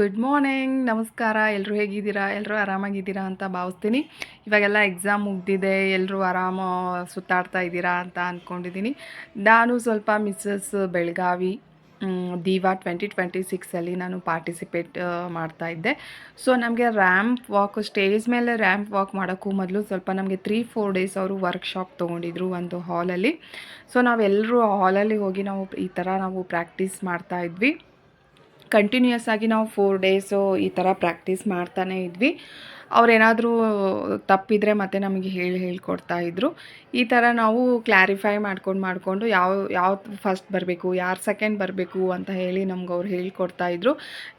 Good morning, ನಮಸ್ಕಾರ. ಎಲ್ಲರೂ ಹೇಗಿದ್ದೀರಾ? ಎಲ್ಲರೂ ಆರಾಮಾಗಿದ್ದೀರಾ ಅಂತ ಭಾವಿಸ್ತೀನಿ. ಇವಾಗೆಲ್ಲ ಎಕ್ಸಾಮ್ ಮುಗ್ದಿದೆ, ಎಲ್ಲರೂ ಆರಾಮ ಸುತ್ತಾಡ್ತಾ ಇದ್ದೀರಾ ಅಂತ ಅಂದ್ಕೊಂಡಿದ್ದೀನಿ. ನಾನು ಸ್ವಲ್ಪ ಮಿಸ್ಸಸ್ ಬೆಳಗಾವಿ ದೀವಾ 2026 ನಾನು ಪಾರ್ಟಿಸಿಪೇಟ್ ಮಾಡ್ತಾಯಿದ್ದೆ. ಸೊ ನಮಗೆ ರ್ಯಾಂಪ್ ವಾಕ್, ಸ್ಟೇಜ್ ಮೇಲೆ ರ್ಯಾಂಪ್ ವಾಕ್ ಮಾಡೋಕ್ಕೂ ಮೊದಲು ಸ್ವಲ್ಪ ನಮಗೆ 3-4 ಡೇಸ್ ಅವರು ವರ್ಕ್ಶಾಪ್ ತೊಗೊಂಡಿದ್ರು ಒಂದು ಹಾಲಲ್ಲಿ. ಸೊ ನಾವೆಲ್ಲರೂ ಹಾಲಲ್ಲಿ ಹೋಗಿ ನಾವು ಈ ಥರ ನಾವು ಪ್ರಾಕ್ಟೀಸ್ ಮಾಡ್ತಾಯಿದ್ವಿ. ಕಂಟಿನ್ಯೂಯಸ್ ಆಗಿ ನಾವು 4 ಡೇಸು ಈ ಥರ ಪ್ರಾಕ್ಟೀಸ್ ಮಾಡ್ತಾನೇ ಇದ್ವಿ. ಅವರೇನಾದರೂ ತಪ್ಪಿದರೆ ಮತ್ತೆ ನಮಗೆ ಹೇಳ್ಕೊಡ್ತಾಯಿದ್ರು. ಈ ಥರ ನಾವು ಕ್ಲಾರಿಫೈ ಮಾಡಿಕೊಂಡು ಯಾವ್ದು ಫಸ್ಟ್ ಬರಬೇಕು, ಯಾರು ಸೆಕೆಂಡ್ ಬರಬೇಕು ಅಂತ ಹೇಳಿ ನಮ್ಗೆ ಅವ್ರು ಹೇಳ್ಕೊಡ್ತಾಯಿದ್ರು.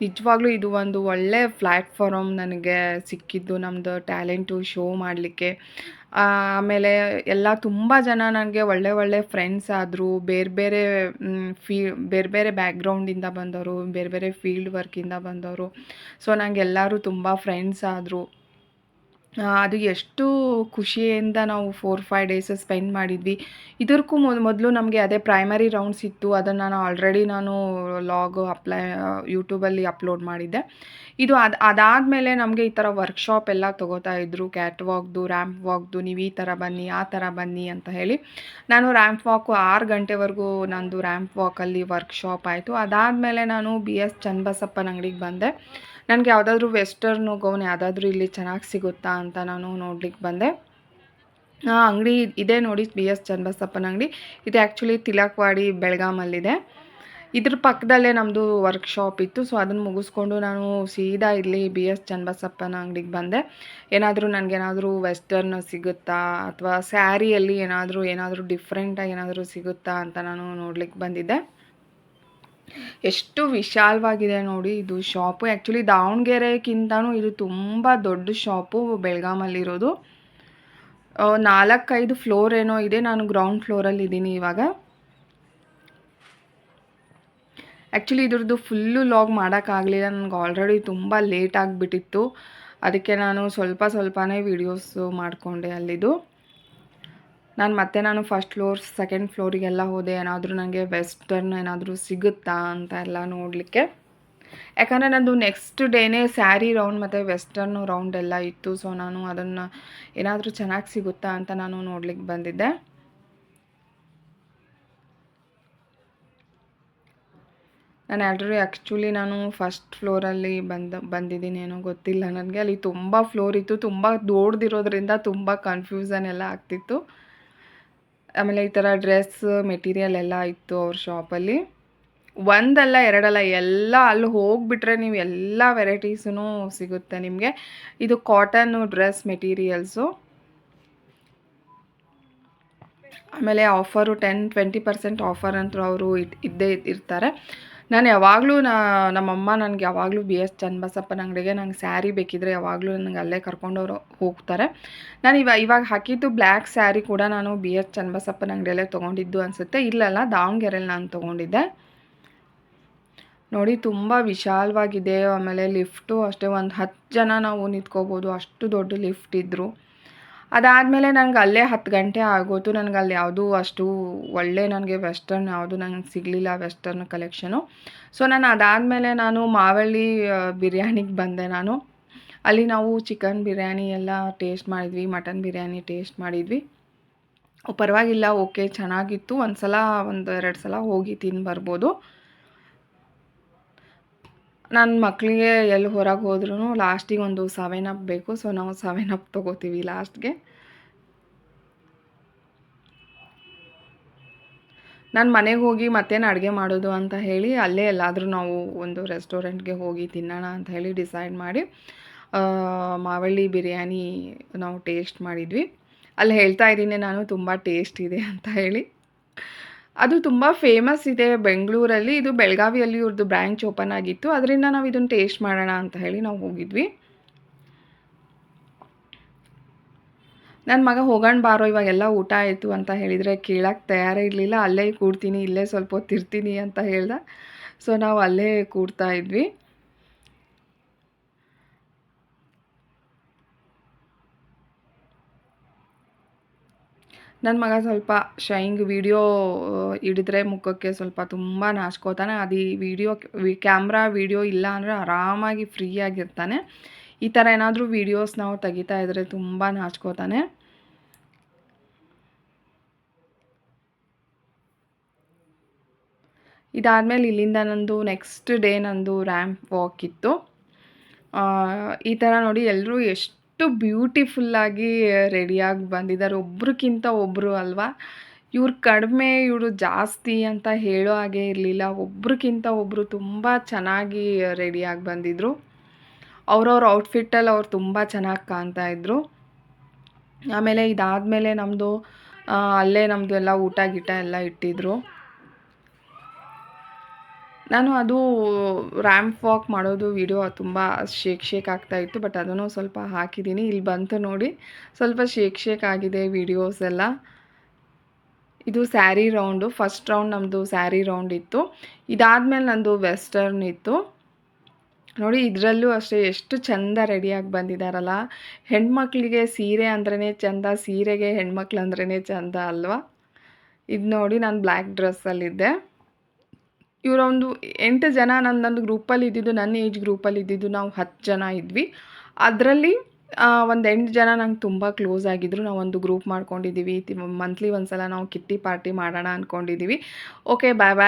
ನಿಜವಾಗ್ಲೂ ಇದು ಒಂದು ಒಳ್ಳೆ ಪ್ಲ್ಯಾಟ್ಫಾರ್ಮ್ ನನಗೆ ಸಿಕ್ಕಿದ್ದು, ನಮ್ಮದು ಟ್ಯಾಲೆಂಟು ಶೋ ಮಾಡಲಿಕ್ಕೆ. ಆಮೇಲೆ ಎಲ್ಲ ತುಂಬ ಜನ ನನಗೆ ಒಳ್ಳೆ ಫ್ರೆಂಡ್ಸ್ ಆದರು. ಬೇರೆ ಬೇರೆ ಬ್ಯಾಕ್ಗ್ರೌಂಡಿಂದ ಬಂದವರು, ಬೇರೆ ಬೇರೆ ಫೀಲ್ಡ್ ವರ್ಕಿಂದ ಬಂದವರು. ಸೊ ನನಗೆಲ್ಲರೂ ತುಂಬ ಫ್ರೆಂಡ್ಸ್ ಆದರು. ಅದು ಎಷ್ಟು ಖುಷಿಯಿಂದ ನಾವು 4-5 ಡೇಸ್ ಸ್ಪೆಂಡ್ ಮಾಡಿದ್ವಿ. ಇದಕ್ಕೂ ಮೊದಲು ನಮಗೆ ಅದೇ ಪ್ರೈಮರಿ ರೌಂಡ್ಸ್ ಇತ್ತು. ಅದನ್ನು ನಾನು ಲಾಗ್ ಯೂಟ್ಯೂಬಲ್ಲಿ ಅಪ್ಲೋಡ್ ಮಾಡಿದ್ದೆ. ಇದು ಅದಾದಮೇಲೆ ನಮಗೆ ಈ ಥರ ವರ್ಕ್ಶಾಪ್ ಎಲ್ಲ ತೊಗೋತಾ ಇದ್ದರು. ಕ್ಯಾಟ್ ವಾಕ್ದು, ರ್ಯಾಂಪ್ ವಾಕ್ದು, ನೀವು ಈ ಥರ ಬನ್ನಿ, ಆ ಥರ ಬನ್ನಿ ಅಂತ ಹೇಳಿ. ನಾನು ರ್ಯಾಂಪ್ ವಾಕು 6 ಗಂಟೆವರೆಗೂ ನಂದು ರ್ಯಾಂಪ್ ವಾಕಲ್ಲಿ ವರ್ಕ್ಶಾಪ್ ಆಯಿತು. ಅದಾದಮೇಲೆ ನಾನು BS ಚನ್ನಬಸಪ್ಪನ ಅಂಗಡಿಗೆ ಬಂದೆ. ನನಗೆ ಯಾವುದಾದ್ರೂ ವೆಸ್ಟರ್ನು ಗೌನ್ ಯಾವುದಾದ್ರೂ ಇಲ್ಲಿ ಚೆನ್ನಾಗಿ ಸಿಗುತ್ತಾ ಅಂತ ನಾನು ನೋಡ್ಲಿಕ್ಕೆ ಬಂದೆ. ಅಂಗಡಿ ಇದೆ ನೋಡಿ, BS ಚನ್ನಬಸಪ್ಪನ ಅಂಗಡಿ. ಇದು ಆ್ಯಕ್ಚುಲಿ ತಿಲಕ್ವಾಡಿ ಬೆಳಗಾಮಲ್ಲಿದೆ. ಇದ್ರ ಪಕ್ಕದಲ್ಲೇ ನಮ್ಮದು ವರ್ಕ್ಶಾಪ್ ಇತ್ತು. ಸೊ ಅದನ್ನು ಮುಗಿಸ್ಕೊಂಡು ನಾನು ಸೀದಾ ಇಲ್ಲಿ BS ಚನ್ನಬಸಪ್ಪನ ಅಂಗಡಿಗೆ ಬಂದೆ. ನನಗೇನಾದರೂ ವೆಸ್ಟರ್ನ್ ಸಿಗುತ್ತಾ ಅಥವಾ ಸ್ಯಾರಿಯಲ್ಲಿ ಏನಾದರೂ ಡಿಫ್ರೆಂಟಾಗಿ ಏನಾದರೂ ಸಿಗುತ್ತಾ ಅಂತ ನಾನು ನೋಡ್ಲಿಕ್ಕೆ ಬಂದಿದ್ದೆ. ಎಷ್ಟು ವಿಶಾಲವಾಗಿದೆ ನೋಡಿ ಇದು ಶಾಪು. ಆ್ಯಕ್ಚುಲಿ ದಾವಣಗೆರೆಗಿಂತನೂ ಇದು ತುಂಬ ದೊಡ್ಡ ಶಾಪು ಬೆಳಗಾಮಲ್ಲಿರೋದು. 4-5 ಫ್ಲೋರ್ ಏನೋ ಇದೆ. ನಾನು ಗ್ರೌಂಡ್ ಫ್ಲೋರಲ್ಲಿ ಇದ್ದೀನಿ ಇವಾಗ. ಆ್ಯಕ್ಚುಲಿ ಇದ್ರದ್ದು ಫುಲ್ಲು ಲಾಗ್ ಮಾಡೋಕ್ಕಾಗಲಿಲ್ಲ, ನನಗೆ ಆಲ್ರೆಡಿ ತುಂಬ ಲೇಟ್ ಆಗಿಬಿಟ್ಟಿತ್ತು. ಅದಕ್ಕೆ ನಾನು ಸ್ವಲ್ಪನೇ ವೀಡಿಯೋಸು ಮಾಡಿಕೊಂಡೆ ಅಲ್ಲಿದ್ದು. ನಾನು ಫಸ್ಟ್ ಫ್ಲೋರ್, ಸೆಕೆಂಡ್ ಫ್ಲೋರಿಗೆಲ್ಲ ಹೋದೆ. ಏನಾದರೂ ನನಗೆ ವೆಸ್ಟರ್ನ್ ಏನಾದರೂ ಸಿಗುತ್ತಾ ಅಂತ ಎಲ್ಲ ನೋಡಲಿಕ್ಕೆ. ಯಾಕಂದರೆ ನಂದು ನೆಕ್ಸ್ಟ್ ಡೇನೇ ಸ್ಯಾರಿ ರೌಂಡ್ ಮತ್ತು ವೆಸ್ಟರ್ನು ರೌಂಡ್ ಎಲ್ಲ ಇತ್ತು. ಸೊ ನಾನು ಅದನ್ನು ಏನಾದರೂ ಚೆನ್ನಾಗಿ ಸಿಗುತ್ತಾ ಅಂತ ನಾನು ನೋಡ್ಲಿಕ್ಕೆ ಬಂದಿದ್ದೆ. ನಾನು ಫಸ್ಟ್ ಫ್ಲೋರಲ್ಲಿ ಬಂದಿದ್ದೀನಿ, ಏನೋ ಗೊತ್ತಿಲ್ಲ ನನಗೆ. ಅಲ್ಲಿ ತುಂಬ ಫ್ಲೋರ್ ಇತ್ತು, ತುಂಬ ದೊಡ್ಡದಿರೋದ್ರಿಂದ ತುಂಬ ಕನ್ಫ್ಯೂಷನ್ ಎಲ್ಲ ಆಗ್ತಿತ್ತು. ಆಮೇಲೆ ಈ ಥರ ಡ್ರೆಸ್ ಮೆಟೀರಿಯಲ್ ಎಲ್ಲ ಇತ್ತು ಅವ್ರ ಶಾಪಲ್ಲಿ. ಒಂದಲ್ಲ ಎರಡಲ್ಲ, ಎಲ್ಲ ಅಲ್ಲಿ ಹೋಗಿಬಿಟ್ರೆ ನೀವು ಎಲ್ಲ ವೆರೈಟೀಸೂ ಸಿಗುತ್ತೆ ನಿಮಗೆ. ಇದು ಕಾಟನ್ನು ಡ್ರೆಸ್ ಮೆಟೀರಿಯಲ್ಸು. ಆಮೇಲೆ ಆಫರು 10-20% ಆಫರ್ ಅಂತೂ ಅವರು ಇದ್ದೇ ಇರ್ತಾರೆ. ನಾನು ಯಾವಾಗಲೂ ನಮ್ಮಮ್ಮ ನನಗೆ ಯಾವಾಗಲೂ BS ಚನ್ನಬಸಪ್ಪನ ಅಂಗಡಿಗೆ ನಂಗೆ ಸ್ಯಾರಿ ಬೇಕಿದ್ರೆ ಯಾವಾಗಲೂ ನನಗೆ ಅಲ್ಲೇ ಕರ್ಕೊಂಡವರು ಹೋಗ್ತಾರೆ. ನಾನು ಇವಾಗ ಹಾಕಿದ್ದು ಬ್ಲ್ಯಾಕ್ ಸ್ಯಾರಿ ಕೂಡ ನಾನು BS ಚನ್ನಬಸಪ್ಪನ ಅಂಗಡಿಯಲ್ಲೇ ತೊಗೊಂಡಿದ್ದು ಅನಿಸುತ್ತೆ. ಇಲ್ಲಲ್ಲ, ದಾವಣಗೆರೆಯಲ್ಲಿ ನಾನು ತೊಗೊಂಡಿದ್ದೆ. ನೋಡಿ ತುಂಬ ವಿಶಾಲವಾಗಿದೆ. ಆಮೇಲೆ ಲಿಫ್ಟು ಅಷ್ಟೇ, ಒಂದು 10 ಜನ ನಾವು ನಿಂತ್ಕೋಬೋದು, ಅಷ್ಟು ದೊಡ್ಡ ಲಿಫ್ಟ್ ಇದ್ದರು. ಅದಾದಮೇಲೆ ನನಗೆ ಅಲ್ಲೇ 10 ಗಂಟೆ ಆಗೋಯ್ತು. ನನಗೆ ಅಲ್ಲಿ ಯಾವುದೂ ಅಷ್ಟು ನನಗೆ ವೆಸ್ಟರ್ನ್ ಯಾವುದು ನನಗೆ ಸಿಗಲಿಲ್ಲ, ವೆಸ್ಟರ್ನ್ ಕಲೆಕ್ಷನು. ಸೊ ಅದಾದಮೇಲೆ ನಾನು ಮಾವಳ್ಳಿ ಬಿರಿಯಾನಿಗೆ ಬಂದೆ. ಅಲ್ಲಿ ನಾವು ಚಿಕನ್ ಬಿರಿಯಾನಿ ಎಲ್ಲ ಟೇಸ್ಟ್ ಮಾಡಿದ್ವಿ, ಮಟನ್ ಬಿರಿಯಾನಿ ಟೇಸ್ಟ್ ಮಾಡಿದ್ವಿ. ಪರವಾಗಿಲ್ಲ, ಓಕೆ, ಚೆನ್ನಾಗಿತ್ತು. ಒಂದು 2 ಸಲ ಹೋಗಿ ತಿಂದು ಬರ್ಬೋದು. ನನ್ನ ಮಕ್ಕಳಿಗೆ ಎಲ್ಲಿ ಹೊರಗೆ ಹೋದ್ರೂ ಲಾಸ್ಟಿಗೆ ಒಂದು 7 ಅಪ್ ಬೇಕು. ಸೊ ನಾವು 7 ಅಪ್ ತೊಗೋತೀವಿ ಲಾಸ್ಟ್ಗೆ. ನಾನು ಮನೆಗೆ ಹೋಗಿ ಮತ್ತೇನು ಅಡುಗೆ ಮಾಡೋದು ಅಂತ ಹೇಳಿ ಅಲ್ಲೇ ಎಲ್ಲಾದರೂ ನಾವು ಒಂದು ರೆಸ್ಟೋರೆಂಟ್ಗೆ ಹೋಗಿ ತಿನ್ನೋಣ ಅಂತ ಹೇಳಿ ಡಿಸೈಡ್ ಮಾಡಿ ಮಾವಳ್ಳಿ ಬಿರಿಯಾನಿ ನಾವು ಟೇಸ್ಟ್ ಮಾಡಿದ್ವಿ. ಅಲ್ಲಿ ಹೇಳ್ತಾ ಇದ್ದೀನಿ ನಾನು, ತುಂಬ ಟೇಸ್ಟ್ ಇದೆ ಅಂತ ಹೇಳಿ. ಅದು ತುಂಬ ಫೇಮಸ್ ಇದೆ ಬೆಂಗಳೂರಲ್ಲಿ. ಇದು ಬೆಳಗಾವಿಯಲ್ಲಿ ಇವ್ರದ್ದು ಬ್ರ್ಯಾಂಚ್ ಓಪನ್ ಆಗಿತ್ತು. ಅದರಿಂದ ನಾವು ಇದನ್ನು ಟೇಸ್ಟ್ ಮಾಡೋಣ ಅಂತ ಹೇಳಿ ನಾವು ಹೋಗಿದ್ವಿ. ನನ್ನ ಮಗ ಹೋಗೋಣ ಬಾರೋ ಇವಾಗೆಲ್ಲ ಊಟ ಆಯಿತು ಅಂತ ಹೇಳಿದರೆ ಕೇಳೋಕ್ಕೆ ತಯಾರೇ ಇರಲಿಲ್ಲ. ಅಲ್ಲೇ ಕೂಡ್ತೀನಿ, ಇಲ್ಲೇ ಸ್ವಲ್ಪ ಹೊತ್ತು ಇರ್ತೀನಿ ಅಂತ ಹೇಳ್ದೆ. ಸೊ ನಾವು ಅಲ್ಲೇ ಕೂಡ್ತಾ ಇದ್ವಿ. ನನ್ನ ಮಗ ಸ್ವಲ್ಪ ಶೈಂಗ್ ವೀಡಿಯೋ ಹಿಡಿದ್ರೆ ಮುಖಕ್ಕೆ ಸ್ವಲ್ಪ ತುಂಬ ನಾಚ್ಕೋತಾನೆ. ಅದು ಈ ಕ್ಯಾಮ್ರಾ ವೀಡಿಯೋ ಇಲ್ಲ ಅಂದರೆ ಆರಾಮಾಗಿ ಫ್ರೀಯಾಗಿರ್ತಾನೆ. ಈ ಥರ ಏನಾದರೂ ವೀಡಿಯೋಸ್ ನಾವು ತೆಗಿತಾ ಇದ್ದರೆ ತುಂಬ ನಾಚ್ಕೋತಾನೆ. ಇದಾದಮೇಲೆ ಇಲ್ಲಿಂದ ನಂದು ನೆಕ್ಸ್ಟ್ ಡೇ ನಂದು ರ್ಯಾಂಪ್ ವಾಕ್ ಇತ್ತು. ಈ ಥರ ನೋಡಿ ಎಲ್ಲರೂ ಎಷ್ಟು ಬ್ಯೂಟಿಫುಲ್ಲಾಗಿ ರೆಡಿಯಾಗಿ ಬಂದಿದ್ದಾರೆ, ಒಬ್ರಿಗಿಂತ ಒಬ್ಬರು ಅಲ್ವಾ. ಇವ್ರು ಕಡಿಮೆ ಇವರು ಜಾಸ್ತಿ ಅಂತ ಹೇಳೋ ಹಾಗೆ ಇರಲಿಲ್ಲ. ಒಬ್ರಿಗಿಂತ ಒಬ್ಬರು ತುಂಬ ಚೆನ್ನಾಗಿ ರೆಡಿಯಾಗಿ ಬಂದಿದ್ದರು. ಅವ್ರವ್ರ ಔಟ್ಫಿಟ್ಟಲ್ಲಿ ಅವ್ರು ತುಂಬ ಚೆನ್ನಾಗಿ ಕಾಣ್ತಾ ಇದ್ದರು. ಆಮೇಲೆ ಇದಾದಮೇಲೆ ನಮ್ಮದು ಅಲ್ಲೇ ನಮ್ಮದು ಎಲ್ಲ ಊಟ ಗೀಟ ಎಲ್ಲ ಇಟ್ಟಿದ್ರು. ನಾನು ಅದು ರ್ಯಾಂಪ್ ವಾಕ್ ಮಾಡೋದು ವಿಡಿಯೋ ತುಂಬ ಶೇಕ್ ಆಗ್ತಾಯಿತ್ತು, ಬಟ್ ಅದನ್ನು ಸ್ವಲ್ಪ ಹಾಕಿದ್ದೀನಿ. ಇಲ್ಲಿ ಬಂತು ನೋಡಿ, ಸ್ವಲ್ಪ ಶೇಕ್ ಆಗಿದೆ ವಿಡಿಯೋಸ್ ಎಲ್ಲ. ಇದು ಸ್ಯಾರಿ ರೌಂಡು, ಫಸ್ಟ್ ರೌಂಡ್ ನಮ್ಮದು ಸ್ಯಾರಿ ರೌಂಡ್ ಇತ್ತು. ಇದಾದಮೇಲೆ ನಂದು ವೆಸ್ಟರ್ನ್ ಇತ್ತು ನೋಡಿ. ಇದರಲ್ಲೂ ಅಷ್ಟೇ ಎಷ್ಟು ಚೆಂದ ರೆಡಿಯಾಗಿ ಬಂದಿದ್ದಾರಲ್ಲ. ಹೆಣ್ಮಕ್ಳಿಗೆ ಸೀರೆ ಅಂದ್ರೇ ಚೆಂದ, ಸೀರೆಗೆ ಹೆಣ್ಮಕ್ಳು ಅಂದ್ರೇ ಚೆಂದ ಅಲ್ವಾ. ಇದು ನೋಡಿ ನಾನು ಬ್ಲ್ಯಾಕ್ ಡ್ರೆಸ್ಸಲ್ಲಿದ್ದೆ. ಇವರೊಂದು 8 ಜನ ನನ್ನೊಂದು ಗ್ರೂಪಲ್ಲಿ ಇದ್ದಿದ್ದು, ನನ್ನ ಏಜ್ ಗ್ರೂಪಲ್ಲಿ ಇದ್ದಿದ್ದು ನಾವು 10 ಜನ ಇದ್ವಿ. ಅದರಲ್ಲಿ ಒಂದು 8 ಜನ ನಂಗೆ ತುಂಬ ಕ್ಲೋಸ್ ಆಗಿದ್ದರು. ನಾವೊಂದು ಗ್ರೂಪ್ ಮಾಡ್ಕೊಂಡಿದ್ದೀವಿ. ಮಂತ್ಲಿ ಒಂದ್ಸಲ ನಾವು ಕಿಟ್ಟಿ ಪಾರ್ಟಿ ಮಾಡೋಣ ಅಂದ್ಕೊಂಡಿದ್ದೀವಿ. ಓಕೆ, ಬಾಯ್ ಬಾಯ್.